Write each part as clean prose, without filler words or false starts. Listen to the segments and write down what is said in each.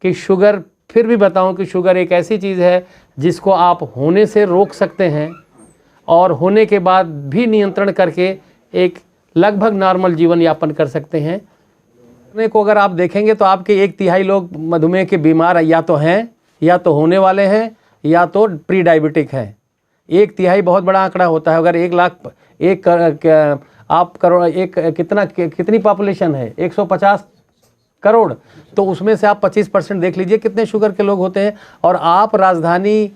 कि शुगर, फिर भी बताऊं कि शुगर एक ऐसी चीज़ है जिसको आप होने से रोक सकते हैं और होने के बाद भी नियंत्रण करके एक लगभग नॉर्मल जीवन यापन कर सकते हैं। मधुमेह को अगर आप देखेंगे तो आपके 1/3 लोग मधुमेह के बीमार या तो हैं, या तो होने वाले हैं, या तो प्री डायबिटिक हैं। 1/3 बहुत बड़ा आंकड़ा होता है। अगर 1 लाख आप करोड़, कितनी पॉपुलेशन है, 150 करोड़, तो उसमें से आप 25% देख लीजिए कितने शुगर के लोग होते हैं। और आप राजधानी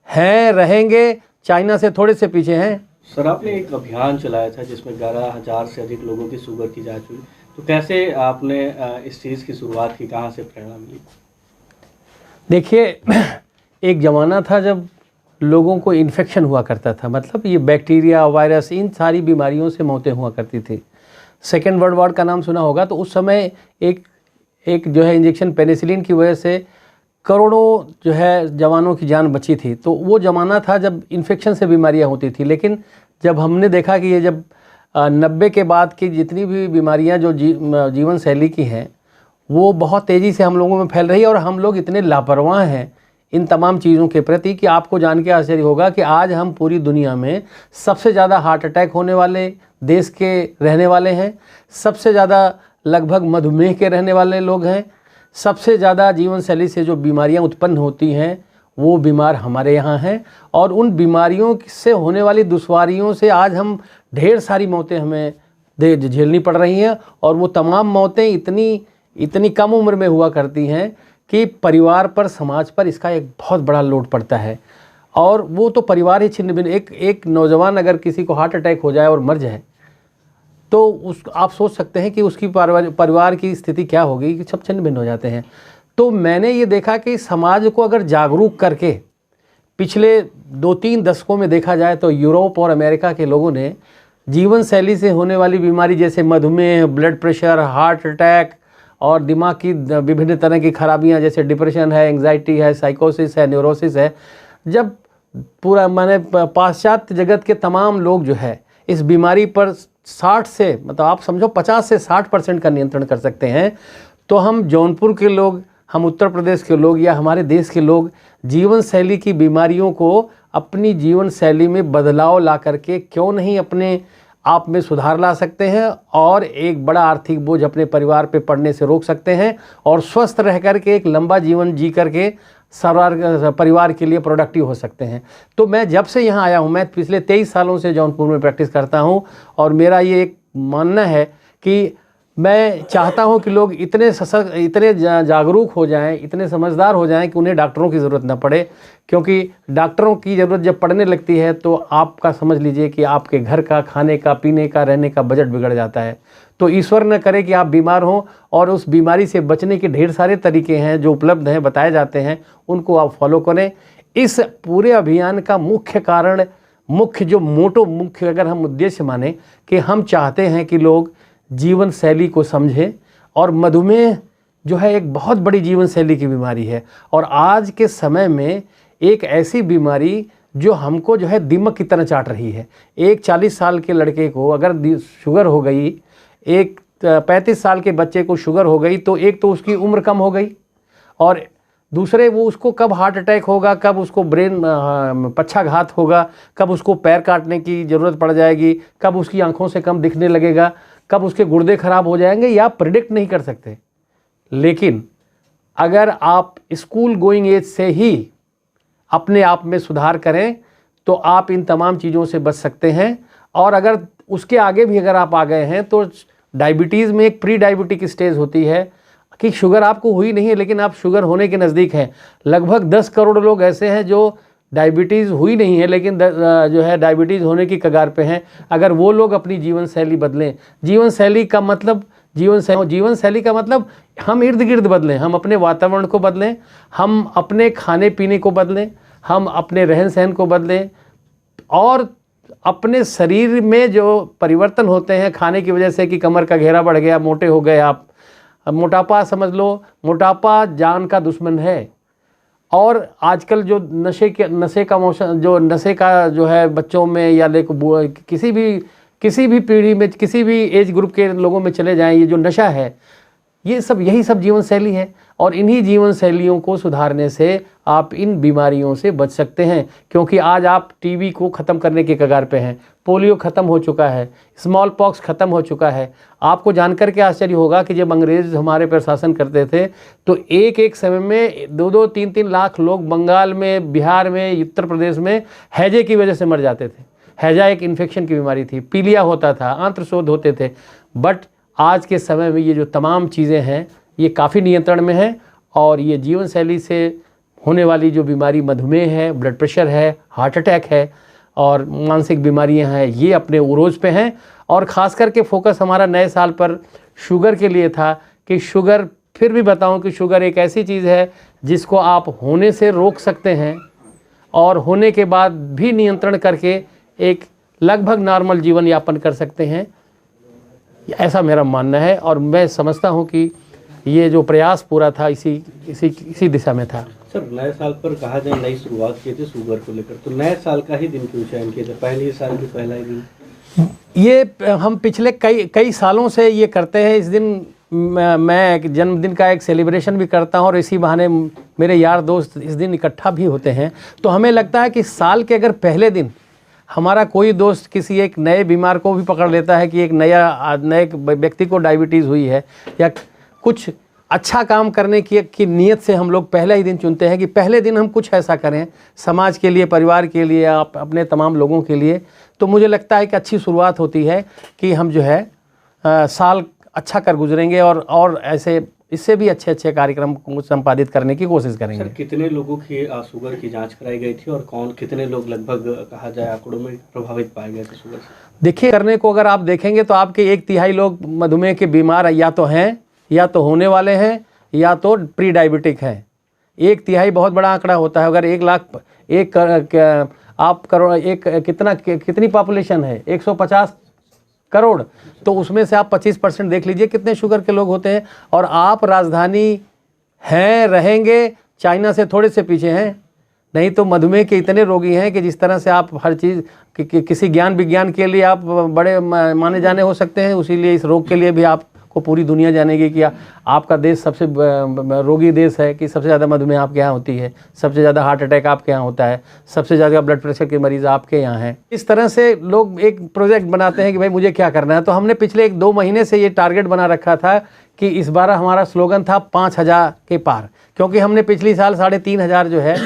हैं, रहेंगे, चाइना से थोड़े से पीछे हैं। सर, आपने एक अभियान चलाया था जिसमें 11,000 से अधिक लोगों की शुगर की जांच हुई, तो कैसे आपने इस चीज़ की शुरुआत की, कहाँ से प्रेरणा मिली? देखिए, एक ज़माना था जब लोगों को इन्फेक्शन हुआ करता था, मतलब ये बैक्टीरिया, वायरस, इन सारी बीमारियों से मौतें हुआ करती थी। सेकेंड वर्ल्ड वॉर का नाम सुना होगा, तो उस समय एक जो है इंजेक्शन पेनिसिलिन की वजह से करोड़ों जो है जवानों की जान बची थी। तो वो ज़माना था जब इन्फेक्शन से बीमारियां होती थी। लेकिन जब हमने देखा कि ये जब 90 के बाद की जितनी भी बीमारियां जो जीवन शैली की हैं वो बहुत तेज़ी से हम लोगों में फैल रही है, और हम लोग इतने लापरवाह हैं इन तमाम चीज़ों के प्रति कि आपको जान के आश्चर्य होगा कि आज हम पूरी दुनिया में सबसे ज़्यादा हार्ट अटैक होने वाले देश के रहने वाले हैं, सबसे ज़्यादा लगभग मधुमेह के रहने वाले लोग हैं, सबसे ज़्यादा जीवन शैली से जो बीमारियां उत्पन्न होती हैं वो बीमार हमारे यहाँ हैं। और उन बीमारियों से होने वाली दुश्वारियों से आज हम ढेर सारी मौतें हमें झेलनी पड़ रही हैं। और वो तमाम मौतें इतनी कम उम्र में हुआ करती हैं कि परिवार पर, समाज पर इसका एक बहुत बड़ा लोड पड़ता है। और वो तो परिवार ही छिन्न भिन्न। एक नौजवान अगर किसी को हार्ट अटैक हो जाए और मर जाए तो आप सोच सकते हैं कि उसकी परिवार की स्थिति क्या होगी, कि सब छिन्न भिन्न हो जाते हैं। तो मैंने ये देखा कि समाज को अगर जागरूक करके, पिछले 2-3 दशकों में देखा जाए तो यूरोप और अमेरिका के लोगों ने जीवन शैली से होने वाली बीमारी जैसे मधुमेह, ब्लड प्रेशर, हार्ट अटैक और दिमाग की विभिन्न तरह की खराबियां जैसे डिप्रेशन है, एंग्जाइटी है, साइकोसिस है, न्यूरोसिस है, जब पूरा पाश्चात्य जगत के तमाम लोग जो है इस बीमारी पर 60 से, मतलब आप समझो 50 से 60% का नियंत्रण कर सकते हैं, तो हम जौनपुर के लोग, हम उत्तर प्रदेश के लोग या हमारे देश के लोग जीवन शैली की बीमारियों को अपनी जीवन शैली में बदलाव ला करके क्यों नहीं अपने आप में सुधार ला सकते हैं और एक बड़ा आर्थिक बोझ अपने परिवार पे पड़ने से रोक सकते हैं और स्वस्थ रह करके एक लंबा जीवन जी करके परिवार के लिए प्रोडक्टिव हो सकते हैं। तो मैं जब से यहाँ आया हूँ, मैं पिछले 23 सालों से जौनपुर में प्रैक्टिस करता हूँ, और मेरा ये एक मानना है कि मैं चाहता हूँ कि लोग इतने जागरूक हो जाएं, इतने समझदार हो जाएं कि उन्हें डॉक्टरों की ज़रूरत ना पड़े। क्योंकि डॉक्टरों की ज़रूरत जब पड़ने लगती है तो आपका समझ लीजिए कि आपके घर का, खाने का, पीने का, रहने का बजट बिगड़ जाता है। तो ईश्वर न करे कि आप बीमार हों, और उस बीमारी से बचने के ढेर सारे तरीके हैं जो उपलब्ध हैं, बताए जाते हैं, उनको आप फॉलो करें। इस पूरे अभियान का मुख्य कारण, मुख्य अगर हम उद्देश्य माने कि हम चाहते हैं कि लोग जीवन शैली को समझें। और मधुमेह जो है एक बहुत बड़ी जीवन शैली की बीमारी है, और आज के समय में एक ऐसी बीमारी जो हमको जो है दीमक की तरह चाट रही है। एक 40 साल के लड़के को अगर शुगर हो गई, एक 35 साल के बच्चे को शुगर हो गई, तो एक तो उसकी उम्र कम हो गई, और दूसरे वो उसको कब हार्ट अटैक होगा, कब उसको ब्रेन पक्षाघात होगा, कब उसको पैर काटने की ज़रूरत पड़ जाएगी, कब उसकी आंखों से कम दिखने लगेगा, कब उसके गुर्दे खराब हो जाएंगे, या प्रिडिक्ट नहीं कर सकते। लेकिन अगर आप स्कूल गोइंग एज से ही अपने आप में सुधार करें तो आप इन तमाम चीज़ों से बच सकते हैं। और अगर उसके आगे भी अगर आप आ गए हैं तो डायबिटीज़ में एक प्री डायबिटिक स्टेज होती है कि शुगर आपको हुई नहीं है लेकिन आप शुगर होने के नज़दीक हैं। लगभग 10 करोड़ लोग ऐसे हैं जो डायबिटीज़ हुई नहीं है लेकिन जो है डायबिटीज़ होने की कगार पे हैं। अगर वो लोग अपनी जीवन शैली बदलें, जीवन शैली का मतलब हम इर्द गिर्द बदलें, हम अपने वातावरण को बदलें, हम अपने खाने पीने को बदलें, हम अपने रहन सहन को बदलें, और अपने शरीर में जो परिवर्तन होते हैं खाने की वजह से कि कमर का घेरा बढ़ गया, मोटे हो गए आप, मोटापा समझ लो, मोटापा जान का दुश्मन है। और आजकल जो नशे का जो है बच्चों में या किसी भी पीढ़ी में, किसी भी एज ग्रुप के लोगों में चले जाएं, ये जो नशा है, ये सब यही सब जीवन शैली है। और इन्हीं जीवन शैलियों को सुधारने से आप इन बीमारियों से बच सकते हैं। क्योंकि आज आप टीबी को ख़त्म करने के कगार पे हैं, पोलियो ख़त्म हो चुका है, स्मॉल पॉक्स ख़त्म हो चुका है। आपको जानकर के आश्चर्य होगा कि जब अंग्रेज़ हमारे पर शासन करते थे तो एक एक समय में 2-2, 3-3 लाख लोग बंगाल में, बिहार में, उत्तर प्रदेश में हैजे की वजह से मर जाते थे। हैजा एक इन्फेक्शन की बीमारी थी, पीलिया होता था, आंत्रशोथ होते थे। बट आज के समय में ये जो तमाम चीज़ें हैं ये काफ़ी नियंत्रण में है। और ये जीवन शैली से होने वाली जो बीमारी मधुमेह है, ब्लड प्रेशर है, हार्ट अटैक है और मानसिक बीमारियां हैं, ये अपने उरोज पे हैं। और ख़ास करके फोकस हमारा नए साल पर शुगर के लिए था कि शुगर, फिर भी बताऊं कि शुगर एक ऐसी चीज़ है जिसको आप होने से रोक सकते हैं और होने के बाद भी नियंत्रण करके एक लगभग नॉर्मल जीवन यापन कर सकते हैं, ऐसा मेरा मानना है। और मैं समझता हूं कि ये जो प्रयास पूरा था इसी दिशा में था। सर, नए साल पर कहा जाए नई शुरुआत की थी शुगर को लेकर, तो नए साल का ही दिन क्यों चयन किया था, पहले ही साल की पहला ही दिन? ये हम पिछले कई सालों से ये करते हैं। इस दिन मैं एक जन्मदिन का एक सेलिब्रेशन भी करता हूँ और इसी बहाने मेरे यार दोस्त इस दिन इकट्ठा भी होते हैं। तो हमें लगता है कि साल के अगर पहले दिन हमारा कोई दोस्त किसी एक नए बीमार को भी पकड़ लेता है कि एक नए व्यक्ति को डायबिटीज़ हुई है या कुछ अच्छा काम करने की नीयत से हम लोग पहले ही दिन चुनते हैं कि पहले दिन हम कुछ ऐसा करें समाज के लिए, परिवार के लिए, अपने तमाम लोगों के लिए। तो मुझे लगता है कि अच्छी शुरुआत होती है कि हम जो है साल अच्छा कर गुजरेंगे और ऐसे इससे भी अच्छे अच्छे कार्यक्रम को संपादित करने की कोशिश करेंगे। सर, कितने लोगों की शुगर की जांच कराई गई थी और कितने लोग लगभग कहा जाए आंकड़ों में प्रभावित पाए गए थे शुगर से? देखिए, करने को अगर आप देखेंगे तो आपके 1/3 लोग मधुमेह के बीमार या तो हैं, या तो होने वाले हैं, या तो प्री डायबिटिक हैं। 1/3 बहुत बड़ा आंकड़ा होता है। अगर 1 लाख आप करोड़ कितनी पॉपुलेशन है, 150 करोड़, तो उसमें से आप 25% देख लीजिए कितने शुगर के लोग होते हैं। और आप राजधानी हैं, रहेंगे, चाइना से थोड़े से पीछे हैं। नहीं तो मधुमेह के इतने रोगी हैं कि जिस तरह से आप हर चीज़ किसी ज्ञान विज्ञान के लिए आप बड़े माने जाने हो सकते हैं, उसी लिए इस रोग के लिए भी आपको पूरी दुनिया जानेगी कि आपका देश सबसे रोगी देश है, कि सबसे ज़्यादा मधुमेह आपके यहाँ होती है, सबसे ज़्यादा हार्ट अटैक आपके यहाँ होता है, सबसे ज़्यादा ब्लड प्रेशर के मरीज़ आपके यहाँ हैं। इस तरह से लोग एक प्रोजेक्ट बनाते हैं कि भाई मुझे क्या करना है। तो हमने पिछले 1-2 महीने से ये टारगेट बना रखा था कि इस बार हमारा स्लोगन था 5000 के पार, क्योंकि हमने पिछली साल 3500 जो है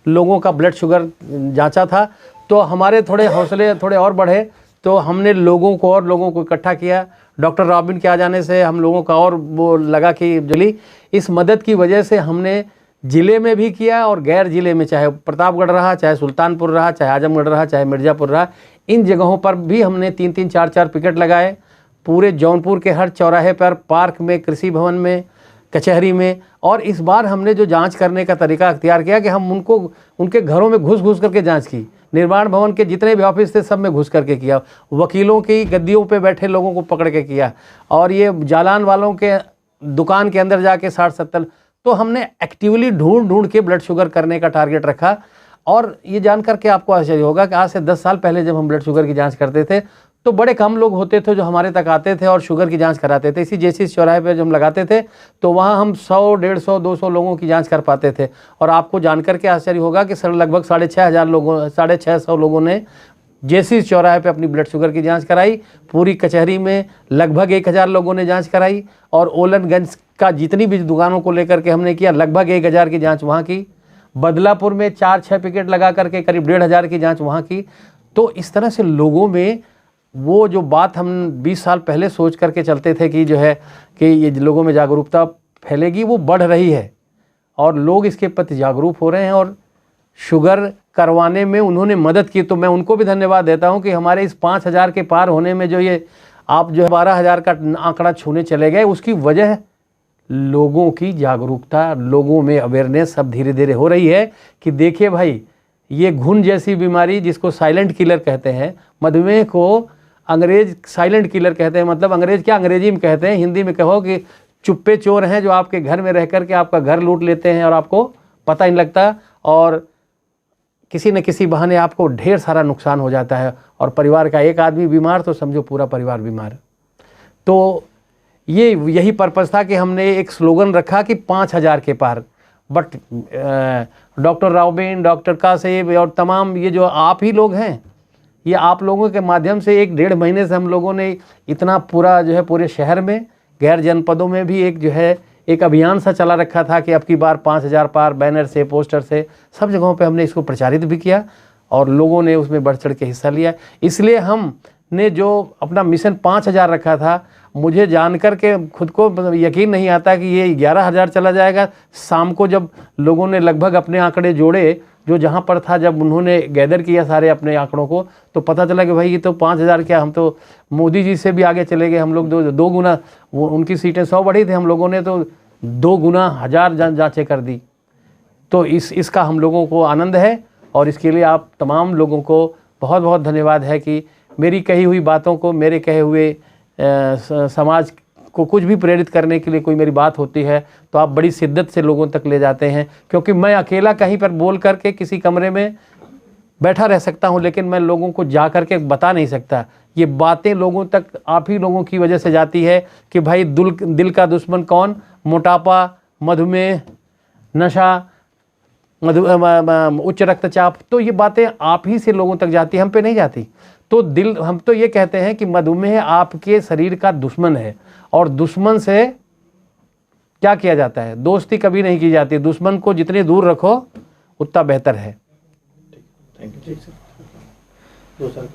लोगों का ब्लड शुगर जांचा था। तो हमारे थोड़े हौसले थोड़े और बढ़े, तो हमने लोगों को इकट्ठा किया। डॉक्टर रॉबिन के आ जाने से हम लोगों का और वो लगा कि जली इस मदद की वजह से हमने ज़िले में भी किया और गैर ज़िले में, चाहे प्रतापगढ़ रहा, चाहे सुल्तानपुर रहा, चाहे आजमगढ़ रहा, चाहे मिर्ज़ापुर रहा, इन जगहों पर भी हमने 3-3, 4-4 पिकेट लगाए। पूरे जौनपुर के हर चौराहे पर, पार्क में, कृषि भवन में, कचहरी में। और इस बार हमने जो जांच करने का तरीका अख्तियार किया कि हम उनके घरों में घुस करके जांच की। निर्माण भवन के जितने भी ऑफिस थे सब में घुस करके किया, वकीलों की गद्दियों पे बैठे लोगों को पकड़ के किया, और ये जालान वालों के दुकान के अंदर जाके 60-70। तो हमने एक्टिवली ढूंढ के ब्लड शुगर करने का टारगेट रखा। और ये जान करके आपको आश्चर्य होगा कि आज से 10 साल पहले जब हम ब्लड शुगर की जांच करते थे तो बड़े कम लोग होते थे जो हमारे तक आते थे और शुगर की जांच कराते थे। इसी जैसी चौराहे पे जब हम लगाते थे तो वहाँ हम 100, 150, 200 लोगों की जांच कर पाते थे। और आपको जानकर के आश्चर्य होगा कि लगभग 650 लोगों ने जैसी चौराहे पे अपनी ब्लड शुगर की जांच कराई। पूरी कचहरी में लगभग 1000 लोगों ने जांच कराई। और ओलनगंज का जितनी भी दुकानों को लेकर के हमने किया, लगभग 1000 की जाँच वहाँ की। बदलापुर में 4-6 पिकेट लगा करके करीब 1500 की जाँच वहाँ की। तो इस तरह से लोगों में वो जो बात हम 20 साल पहले सोच करके चलते थे कि जो है कि ये लोगों में जागरूकता फैलेगी, वो बढ़ रही है और लोग इसके प्रति जागरूक हो रहे हैं और शुगर करवाने में उन्होंने मदद की। तो मैं उनको भी धन्यवाद देता हूं कि हमारे इस 5000 के पार होने में जो ये आप जो है 12000 का आंकड़ा छूने चले गए, उसकी वजह लोगों की जागरूकता, लोगों में अवेयरनेस अब धीरे धीरे हो रही है कि देखिए भाई, ये घुन जैसी बीमारी जिसको साइलेंट किलर कहते हैं, मधुमेह को अंग्रेज साइलेंट किलर कहते हैं। मतलब अंग्रेज क्या, अंग्रेजी में कहते हैं, हिंदी में कहो कि चुप्पे चोर हैं जो आपके घर में रह कर के आपका घर लूट लेते हैं और आपको पता नहीं लगता, और किसी न किसी बहाने आपको ढेर सारा नुकसान हो जाता है। और परिवार का एक आदमी बीमार तो समझो पूरा परिवार बीमार। तो ये यही पर्पज़ था कि हमने एक स्लोगन रखा कि 5,000 के पार। बट डॉक्टर राउबीन, डॉक्टर कासेब और तमाम ये जो आप ही लोग हैं, ये आप लोगों के माध्यम से 1-1.5 महीने से हम लोगों ने इतना पूरा जो है पूरे शहर में, गैर जनपदों में भी एक जो है एक अभियान सा चला रखा था कि अब की बार 5,000 पार, बैनर से, पोस्टर से, सब जगहों पे हमने इसको प्रचारित भी किया और लोगों ने उसमें बढ़ चढ़ के हिस्सा लिया। इसलिए हमने जो अपना मिशन 5,000 रखा था, मुझे जानकर के खुद को मतलब यकीन नहीं आता कि ये 11,000 चला जाएगा। शाम को जब लोगों ने लगभग अपने आंकड़े जोड़े, जो जहाँ पर था, जब उन्होंने गैदर किया सारे अपने आंकड़ों को, तो पता चला कि भाई ये तो 5,000 क्या, हम तो मोदी जी से भी आगे चले गए। हम लोग दो गुना, वो उनकी सीटें 100 बढ़ी थी, हम लोगों ने तो 2 गुना 1000 जांचें कर दी। तो इसका हम लोगों को आनंद है और इसके लिए आप तमाम लोगों को बहुत बहुत धन्यवाद है कि मेरी कही हुई बातों को, मेरे कहे हुए समाज को कुछ भी प्रेरित करने के लिए कोई मेरी बात होती है तो आप बड़ी शिद्दत से लोगों तक ले जाते हैं। क्योंकि मैं अकेला कहीं पर बोल करके किसी कमरे में बैठा रह सकता हूं, लेकिन मैं लोगों को जा करके बता नहीं सकता। ये बातें लोगों तक आप ही लोगों की वजह से जाती है कि भाई दिल का दुश्मन कौन, मोटापा, मधुमेह, नशा, उच्च रक्तचाप, तो ये बातें आप ही से लोगों तक जाती है, हम पे नहीं जाती। तो हम तो ये कहते हैं कि मधुमेह आपके शरीर का दुश्मन है और दुश्मन से क्या किया जाता है, दोस्ती कभी नहीं की जाती। दुश्मन को जितनी दूर रखो उतना बेहतर है। Thank you sir. 2 साल